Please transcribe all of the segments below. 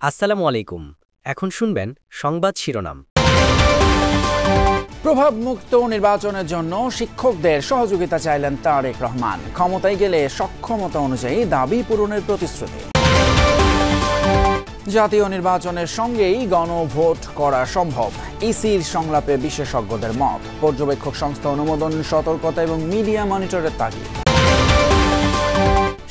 আসসালামু আলাইকুম। এখন শুনবেন সংবাদ শিরোনাম। প্রভাবমুক্ত নির্বাচনের জন্য শিক্ষকদের সহযোগিতা চাইলেন তারেক রহমান। ক্ষমতায় গেলে সক্ষমতা অনুযায়ী দাবি পূরণের প্রতিশ্রুতি। জাতীয় নির্বাচনের সঙ্গেই গণভোট করা সম্ভব, ইসির সংলাপে বিশেষজ্ঞদের মত। পর্যবেক্ষক সংস্থা অনুমোদন, সতর্কতা এবং মিডিয়া মনিটরের তাগিদ।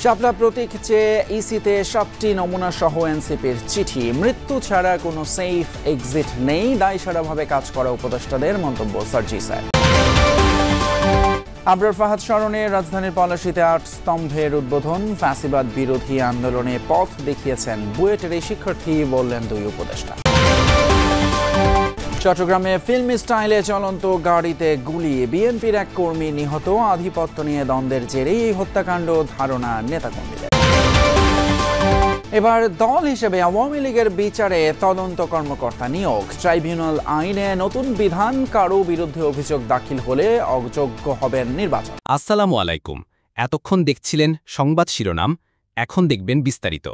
শাপলা প্রতীক চেয়ে ইসিতে 7টি নমুনা সহ এনসিপির চিঠি। মৃত্যু ছাড়া কোনো সেফ এক্সিট নেই, দায়সারাভাবে কাজ করা উপদেষ্টাদের মন্তব্য সার্জিসের। আবরার ফাহাদ স্মরণে রাজধানীর পলাশীতে 8 স্তম্ভের উদ্বোধন। ফ্যাসিবাদ বিরোধী আন্দোলনে পথ দেখিয়েছেন বুয়েটের এই শিক্ষার্থী, বললেন 2 উপদেষ্টা। চট্টগ্রামে ফিল্মি স্টাইলে চলন্ত গাড়িতে গুলি, বিএনপির এক কর্মী নিহত। আধিপত্য নিয়ে দ্বন্দ্বের জেরেই এই হত্যাকাণ্ড, ধারণা নেতাকর্মীদের। এবার দল হিসেবে আওয়ামী লীগের বিচারে তদন্ত কর্মকর্তা নিয়োগ। ট্রাইব্যুনাল আইনে নতুন বিধান, কারো বিরুদ্ধে অভিযোগ দাখিল হলে অযোগ্য হবেন নির্বাচন। আসসালামু আলাইকুম। এতক্ষণ দেখছিলেন সংবাদ শিরোনাম, এখন দেখবেন বিস্তারিত।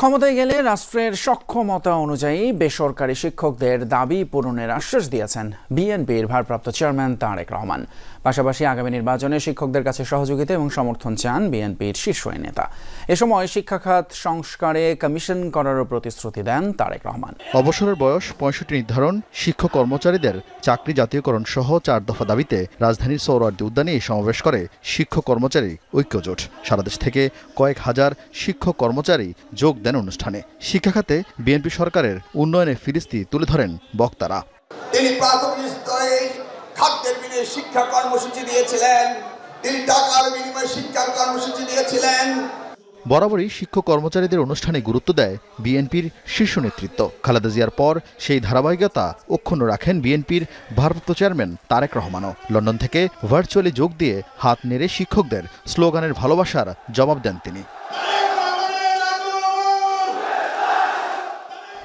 ক্ষমতায় গেলে রাষ্ট্রের সক্ষমতা অনুযায়ী বেসরকারি শিক্ষকদের দাবি পূরণের আশ্বাস দিয়েছেন বিএনপির ভারপ্রাপ্ত চেয়ারম্যান তারেক রহমান। পাশাপাশি আগামী নির্বাচনে শিক্ষকদের কাছে সহযোগিতা এবং সমর্থন চান বিএনপির শীর্ষ নেতা। এ সময় শিক্ষা খাত সংস্কারে কমিশন করারও প্রতিশ্রুতি দেন তারেক রহমান। অবসরের বয়স 65 নির্ধারণ, শিক্ষক কর্মচারীদের চাকরি জাতীয়করণ সহ 4 দফা দাবিতে রাজধানীর সোহরাওয়ার্দী উদ্যানে এই সমাবেশ করে শিক্ষক কর্মচারী ঐক্যজোট। সারা দেশ থেকে কয়েক হাজার শিক্ষক কর্মচারী যোগ দেন অনুষ্ঠানে। শিক্ষা খাতে বিএনপি সরকারের উন্নয়নের ফিরিস্তি তুলে ধরেন বক্তারা। তিনি প্রাথমিক স্তরে খাদ্যের বিনিময়ে শিক্ষা কর্মসূচি দিয়েছিলেন, তিনি টাকার বিনিময়ে শিক্ষা কর্মসূচি দিয়েছিলেন। বরাবরই শিক্ষক কর্মচারীদের অনুষ্ঠানে গুরুত্ব দেয় বিএনপির শীর্ষ নেতৃত্ব। খালেদা জিয়ার পর সেই ধারাবাহিকতা অক্ষুণ্ণ রাখেন বিএনপির ভারপ্রাপ্ত চেয়ারম্যান তারেক রহমানও। লন্ডন থেকে ভার্চুয়ালি যোগ দিয়ে হাত নেড়ে শিক্ষকদের স্লোগানের ভালোবাসার জবাব দেন তিনি।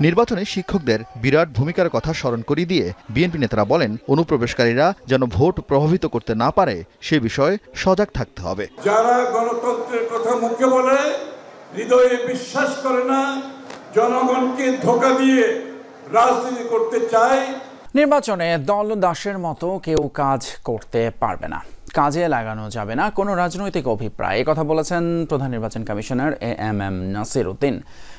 নির্বাচনে শিক্ষকদের বিরাট ভূমিকার কথা স্মরণ করিয়ে দিয়ে বিএনপি নেতারা বলেন, অনুপ্রবেশকারীরা যেন ভোট প্রভাবিত করতে না পারে সে বিষয়ে সজাগ থাকতে হবে। যারা গণতন্ত্রের কথা মুখে বলে, হৃদয়ে বিশ্বাস করে না, জনগণকে ধোঁকা দিয়ে রাজনীতি করতে চায়। নির্বাচনে দল দাসের মতো কেউ কাজ করতে পারবে না, কাজে লাগানো যাবে না কোনো রাজনৈতিক অভিপ্রায়। কথা বলেছেন প্রধান নির্বাচন কমিশনার এএমএম নাসির উদ্দিন।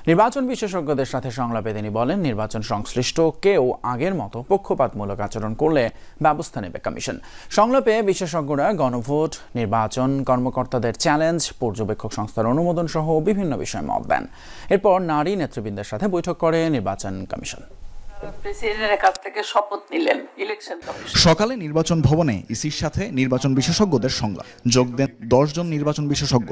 নির্বাচন বিশেষজ্ঞদের সাথে সংলাপে তিনি বলেন, নির্বাচন সংশ্লিষ্ট কেউ আগের মতো পক্ষপাতমূলক আচরণ করলে ব্যবস্থা নেবে কমিশন। সংলাপে বিশেষজ্ঞরা গণভোট, নির্বাচন কর্মকর্তাদের চ্যালেঞ্জ, পর্যবেক্ষক সংস্থার অনুমোদন সহ বিভিন্ন বিষয়ে মত দেন। এরপর নারী নেতৃবৃন্দের সাথে বৈঠক করে নির্বাচন কমিশন। প্রেসিডেন্টের কাছ থেকে শপথ নিলেন ইলেকশন কমিশন। সকালে নির্বাচন ভবনে ইসির সাথে নির্বাচন বিশেষজ্ঞদের সংলাপ। যোগ দেন 10 জন নির্বাচন বিশেষজ্ঞ।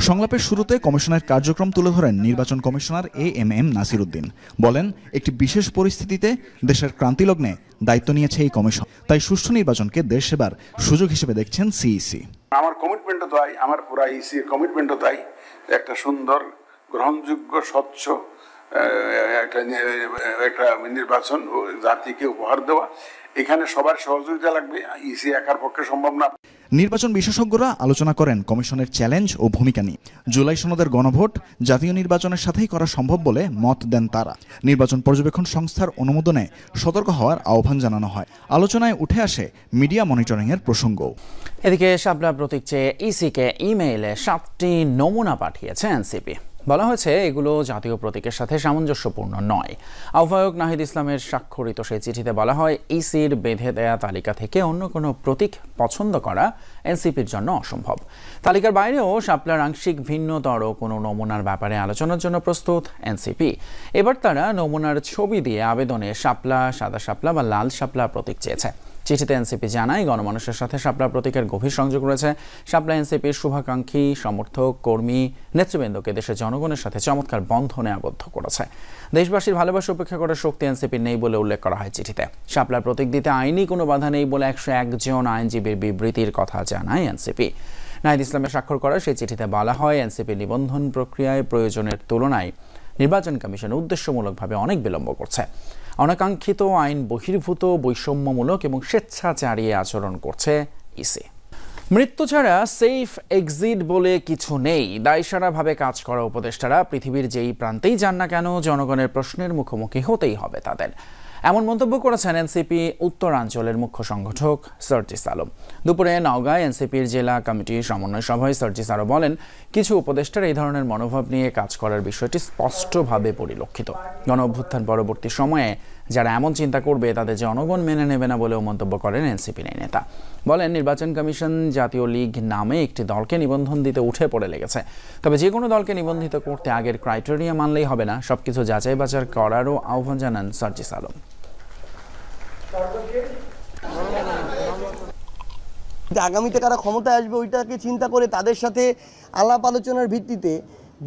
সংলাপের শুরুতে কমিশনের কার্যক্রম তুলে ধরেন নির্বাচন কমিশনার এএমএম নাসির উদ্দিন। বলেন, একটি বিশেষ পরিস্থিতিতে দেশের ক্রান্তিলগ্নে দায়িত্ব নিয়েছে এই কমিশন, তাই সুষ্ঠু নির্বাচনকে দেশ সেবার সুযোগ হিসেবে দেখছেন সিইসি। আমার কমিটমেন্টও তাই, আমার পুরা ইসির কমিটমেন্টও তাই, একটা সুন্দর, গ্রহণযোগ্য, স্বচ্ছ একটা নির্বাচন জাতিকে উপহার দেওয়া। এখানে সবার সহযোগিতা লাগবে, ইসি একার পক্ষে সম্ভব না। নির্বাচন বিশেষজ্ঞরা আলোচনা করেন কমিশনের চ্যালেঞ্জ ও ভূমিকা নিয়ে। জুলাই সনদের গণভোট জাতীয় নির্বাচনের সাথেই করা সম্ভব বলে মত দেন তারা। নির্বাচন পর্যবেক্ষণ সংস্থার অনুমোদনে সতর্ক হওয়ার আহ্বান জানানো হয়। আলোচনায় উঠে আসে মিডিয়া মনিটরিংয়ের প্রসঙ্গও। এদিকে শাপলা প্রতীক চেয়ে ইসিকে ইমেইলে 7টি নমুনা পাঠিয়েছে এনসিপি। বলা হয়েছে এগুলো জাতীয় প্রতীকের সাথে সামঞ্জস্যপূর্ণ নয়। আহ্বায়ক নাহিদ ইসলামের স্বাক্ষরিত সেই চিঠিতে বলা হয়, ইসির বেঁধে দেয়া তালিকা থেকে অন্য কোনো প্রতীক পছন্দ করা এনসিপির জন্য অসম্ভব। তালিকার বাইরেও শাপলার আংশিক ভিন্নতর কোনো নমুনার ব্যাপারে আলোচনার জন্য প্রস্তুত এনসিপি। এবার তারা নমুনার ছবি দিয়ে আবেদনে শাপলা, সাদা শাপলা বা লাল শাপলা প্রতীক চেয়েছে। চিঠিতে এনসিপি জানায়, গণমানুষের সাথে শাপলা প্রতীকের গভীর সংযোগ রয়েছে। শাপলা এনসিপির শুভাকাঙ্ক্ষী, সমর্থক, কর্মী, নেতৃবৃন্দকে দেশের জনগণের সাথে চমৎকার বন্ধনে আবদ্ধ করেছে। দেশবাসীর ভালোবাসা উপেক্ষা করার শক্তি এনসিপির নেই বলে উল্লেখ করা হয় চিঠিতে। শাপলার প্রতীক দিতে আইনি কোনো বাধা নেই বলে 101 জন আইনজীবীর বিবৃতির কথা জানায় এনসিপি। নাহিদ ইসলামের স্বাক্ষর করা সেই চিঠিতে বলা হয়, এনসিপি নিবন্ধন প্রক্রিয়ায় প্রয়োজনের তুলনায় নির্বাচন কমিশন উদ্দেশ্যমূলকভাবে অনেক বিলম্ব করছে। অনাকাঙ্ক্ষিত, আইন বহির্ভূত, বৈষম্যমূলক এবং স্বেচ্ছাচারী আচরণ করছে ইসি। মৃত্যু ছাড়া সেফ এক্সিট বলে কিছু নেই। দায়সারাভাবে কাজ করা উপদেষ্টারা পৃথিবীর যেই প্রান্তেই যান না কেন জনগণের প্রশ্নের মুখোমুখি হতেই হবে তাদের। এমন মন্তব্য করেছেন এনসিপি উত্তরাঞ্চলের মুখ্য সংগঠক সার্জিস আলম। দুপুরে নওগাঁয় এনসিপির জেলা কমিটির সমন্বয় সভায় সার্জিস আরও বলেন, কিছু উপদেষ্টার এই ধরনের মনোভাব নিয়ে কাজ করার বিষয়টি স্পষ্টভাবে পরিলক্ষিত। গণ অভ্যুত্থান পরবর্তী সময়ে যারা এমন চিন্তা করবে তাদের জনগণ মেনে নেবে না বলেও মন্তব্য করেন এনসিপির এই নেতা। বলেন, নির্বাচন কমিশন জাতীয় লীগ নামে একটি দলকে নিবন্ধন দিতে উঠে পড়ে লেগেছে। তবে যে কোনো দলকে নিবন্ধিত করতে আগের ক্রাইটেরিয়া মানলেই হবে না, সবকিছু যাচাই বাছাই করারও আহ্বান জানান সার্জিস আলম। আগামীতে কারা ক্ষমতায় আসবে ওইটাকে চিন্তা করে তাদের সাথে আলাপ আলোচনার ভিত্তিতে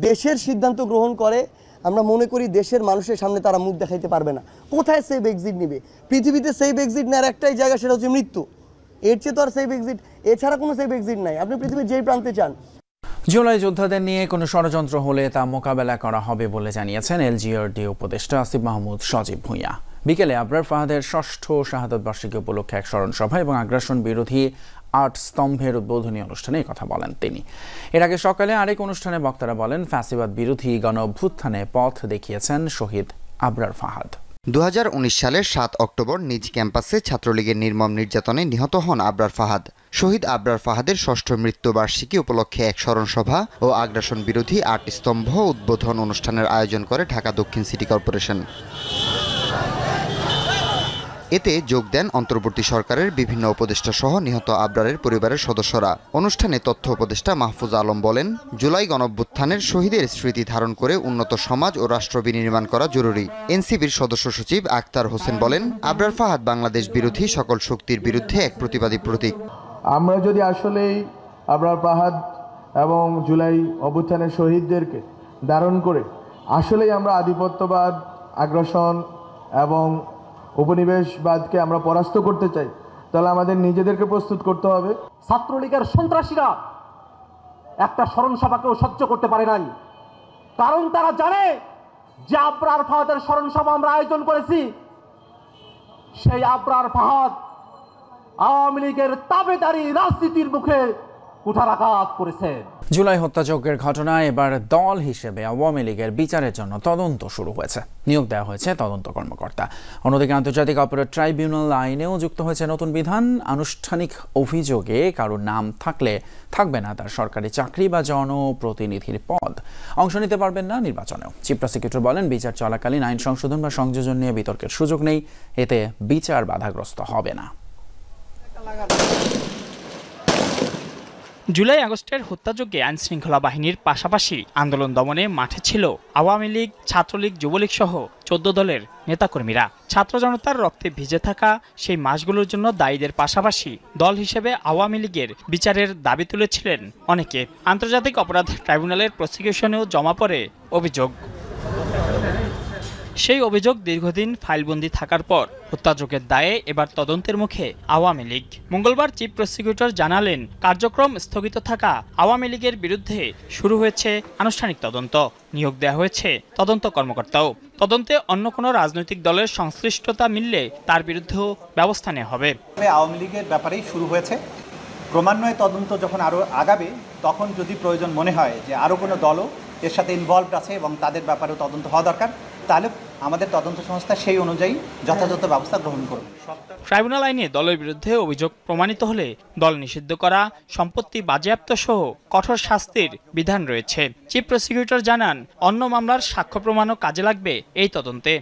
দেশের সিদ্ধান্ত গ্রহণ করে। আমরা মনে করি দেশের মানুষের সামনে তারা মুখ দেখাইতে পারবে না। কোথায় সেফ এক্সিট নিবে? পৃথিবীতে সেফ এক্সিট নেওয়ার একটাই জায়গা, সেটা হচ্ছে মৃত্যু। এর চেয়ে তো আর সেফ এক্সিট, এছাড়া কোনো সেফ এক্সিট নাই। আপনি পৃথিবীর যেই প্রান্তে চান। জুলাই যোদ্ধাদের নিয়ে কোনো ষড়যন্ত্র হলে তা মোকাবেলা করা হবে বলে জানিয়েছেন এলজিআরডি উপদেষ্টা আসিফ মাহমুদ সজীব ভূঁইয়া। বিকেলে আবরার ফাহাদের ৬ষ্ঠ শাহাদত বার্ষিকী উপলক্ষে এক স্মরণ সভা এবং আগ্রাসন বিরোধী ৮ স্তম্ভের উদ্বোধনী অনুষ্ঠানে কথা বলেন তিনি। এর আগে সকালে আরেক অনুষ্ঠানে বক্তারা বলেন, ফ্যাসিবাদ বিরোধী গণ অভ্যুত্থানে পথ দেখিয়েছেন শহীদ আবরার ফাহাদ। 2019 সালের 7 অক্টোবর নিজ ক্যাম্পাসে ছাত্রলীগের নির্মম নির্যাতনে নিহত হন আবরার ফাহাদ। শহীদ আবরার ফাহাদের ৬ষ্ঠ মৃত্যুবার্ষিকী উপলক্ষে এক স্মরণ সভা ও আগ্রাসন বিরোধী ৮ স্তম্ভ উদ্বোধন অনুষ্ঠানের আয়োজন করে ঢাকা দক্ষিণ সিটি কর্পোরেশন। এতে যোগ দেন অন্তর্বর্তী সরকারের বিভিন্ন উপদেষ্টা সহ নিহত আবরারের পরিবারের সদস্যরা। অনুষ্ঠানে তথ্য উপদেষ্টা মাহফুজ আলম বলেন, জুলাই গণঅভ্যুত্থানের শহীদের স্মৃতি ধারণ করে উন্নত সমাজ ও রাষ্ট্র বিনির্মাণ করা জরুরি। এনসিবির সদস্য সচিব আক্তার হোসেন বলেন, আবরার ফাহাদ বাংলাদেশ বিরোধী সকল শক্তির বিরুদ্ধে এক প্রতিবাদী প্রতীক। আমরা যদি আসলেই আবরার ফাহাদ এবং জুলাই অভ্যুত্থানের শহীদদেরকে ধারণ করে আসলেই আমরা আধিপত্যবাদ, আগ্রাসন এবং উপনিবেশবাদকে আমরা পরাস্ত করতে চাই, তাহলে আমাদের নিজেদেরকে প্রস্তুত করতে হবে। ছাত্রলীগের সন্ত্রাসীরা একটা স্মরণ সভাকেও সহ্য করতে পারে নাই, কারণ তারা জানে যে আবরার ফাহাদের স্মরণ সভা আমরা আয়োজন করেছি, সেই আবরার ফাহাদ আওয়ামী লীগের তাবেদারি রাজনীতির মুখে কুঠারাঘাত করেছে। জুলাই হত্যাযজ্ঞের ঘটনায় এবার দল হিসেবে আওয়ামী লীগের বিচারের জন্য তদন্ত শুরু হয়েছে। নিয়োগ দেওয়া হয়েছে তদন্ত কর্মকর্তা। অন্যদিকে আন্তর্জাতিক অপরাধ ট্রাইব্যুনাল আইনেও যুক্ত হয়েছে নতুন বিধান। আনুষ্ঠানিক অভিযোগে কারোর নাম থাকলে থাকবে না তার সরকারি চাকরি বা জনপ্রতিনিধির পদ। অংশ নিতে পারবেন না নির্বাচনেও। চিফ প্রসিকিউটর বলেন, বিচার চলাকালীন আইন সংশোধন বা সংযোজন নিয়ে বিতর্কের সুযোগ নেই, এতে বিচার বাধাগ্রস্ত হবে না। জুলাই আগস্টের হত্যাযজ্ঞে আইনশৃঙ্খলা বাহিনীর পাশাপাশি আন্দোলন দমনে মাঠে ছিল আওয়ামী লীগ, ছাত্রলীগ, যুবলীগ সহ 14 দলের নেতাকর্মীরা। ছাত্র জনতার রক্তে ভিজে থাকা সেই মাসগুলোর জন্য দায়ীদের পাশাপাশি দল হিসেবে আওয়ামী লীগের বিচারের দাবি তুলেছিলেন অনেকে। আন্তর্জাতিক অপরাধ ট্রাইব্যুনালের প্রসিকিউশনেও জমা পড়ে অভিযোগ। সেই অভিযোগ দীর্ঘদিন ফাইলবন্দি থাকার পর হত্যাযজ্ঞের দায়ে এবার তদন্তের মুখে আওয়ামী লীগ। মঙ্গলবার চিফ প্রসিকিউটর জানালেন, কার্যক্রম স্থগিত থাকা আওয়ামী লীগের বিরুদ্ধে শুরু হয়েছে আনুষ্ঠানিক তদন্ত। নিয়োগ দেওয়া হয়েছে তদন্ত কর্মকর্তাও। তদন্তে অন্য কোনো রাজনৈতিক দলের সংশ্লিষ্টতা মিললে তার বিরুদ্ধেও ব্যবস্থা নেওয়া হবে। আওয়ামী লীগের ব্যাপারেই শুরু হয়েছে। ক্রমান্বয়ে তদন্ত যখন আরও আগাবে, তখন যদি প্রয়োজন মনে হয় যে আরও কোনো দলও এর সাথে ইনভলভড আছে এবং তাদের ব্যাপারেও তদন্ত হওয়া দরকার, তাহলে আমাদের তদন্ত সংস্থা সেই অনুযায়ী যথাযথ ব্যবস্থা গ্রহণ করবে। ট্রাইব্যুনাল আইনে দলের বিরুদ্ধে অভিযোগ প্রমাণিত হলে দল নিষিদ্ধ করা, সম্পত্তি বাজেয়াপ্ত সহ কঠোর শাস্তির বিধান রয়েছে। চিফ প্রসিকিউটর জানান, অন্য মামলার সাক্ষ্য প্রমাণও কাজে লাগবে এই তদন্তে।